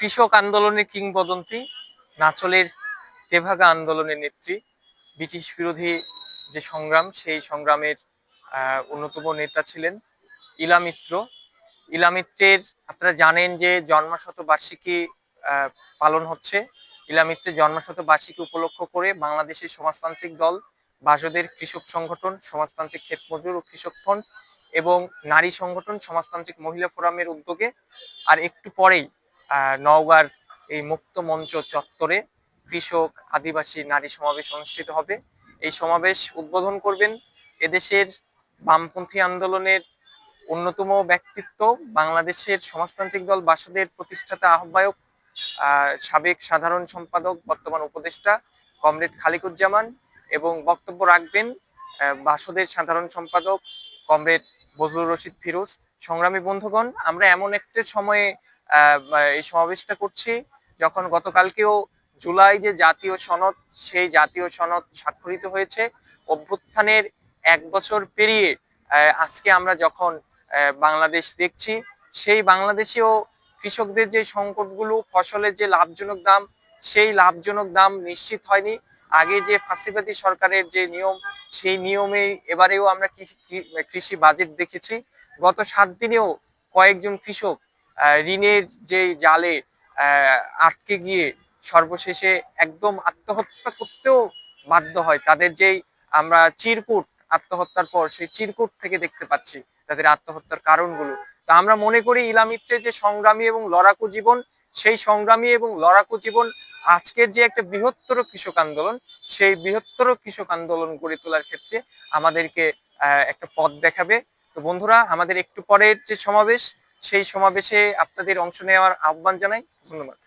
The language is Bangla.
কৃষক আন্দোলনের কিংবদন্তি, নাচলের তেভাগা আন্দোলনের নেত্রী, ব্রিটিশ বিরোধী যে সংগ্রাম, সেই সংগ্রামের অন্যতম নেতা ছিলেন ইলা মিত্র। ইলা মিত্রের আপনারা জানেন যে জন্মশতবার্ষিকী পালন হচ্ছে। ইলা মিত্রের জন্মশতবার্ষিকী উপলক্ষ করে বাংলাদেশের সমাজতান্ত্রিক দল, বাসদের কৃষক সংগঠন, সমাজতান্ত্রিক ক্ষেত মজুর ও কৃষক ফ্রন্ট এবং নারী সংগঠন সমাজতান্ত্রিক মহিলা ফোরামের উদ্যোগে আর একটু পরেই নওগাঁর এই মুক্ত মঞ্চ চত্বরে কৃষক আদিবাসী নারী সমাবেশ অনুষ্ঠিত হবে। এই সমাবেশ উদ্বোধন করবেন এদেশের বামপন্থী আন্দোলনের অন্যতম ব্যক্তিত্ব, বাংলাদেশের সমাজতান্ত্রিক দল বাসদের প্রতিষ্ঠাতা আহ্বায়ক, সাবেক সাধারণ সম্পাদক, বর্তমান উপদেষ্টা কমরেড খালিকুজ্জামান, এবং বক্তব্য রাখবেন বাসদের সাধারণ সম্পাদক কমরেড বজলুর রশিদ ফিরোজ। সংগ্রামী বন্ধুগণ, আমরা এমন একটা সময়ে এই সমাবেশটা করছি যখন গতকালকেও জুলাই যে জাতীয় সনদ, সেই জাতীয় সনদ স্বাক্ষরিত হয়েছে। অভ্যুত্থানের 1 বছর পেরিয়ে আজকে আমরা যখন বাংলাদেশ দেখছি, সেই বাংলাদেশেও কৃষকদের যে সংকটগুলো, ফসলের যে লাভজনক দাম, সেই লাভজনক দাম নিশ্চিত হয়নি। আগে যে ফাঁসিবাদী সরকারের যে নিয়ম, সেই নিয়মেই এবারেও আমরা কৃষি বাজেট দেখেছি। গত 7 দিনেও কয়েকজন কৃষক ঋণের যে জালে আটকে গিয়ে সর্বশেষে একদম আত্মহত্যা করতেও বাধ্য হয়। তাদের যেই আমরা চিরকুট, আত্মহত্যার পর সেই চিরকুট থেকে দেখতে পাচ্ছি তাদের আত্মহত্যার কারণগুলো। তা আমরা মনে করি ইলা মিত্রের যে সংগ্রামী এবং লড়াকু জীবন, সেই সংগ্রামী এবং লড়াকু জীবন আজকের যে একটা বৃহত্তর কৃষক আন্দোলন, সেই বৃহত্তর কৃষক আন্দোলন গড়ে তোলার ক্ষেত্রে আমাদেরকে একটা পথ দেখাবে। তো বন্ধুরা, আমাদের একটু পরের যে সমাবেশ, সেই সমাবেশে আপনাদের অংশ নেওয়ার আহ্বান জানাই। ধন্যবাদ।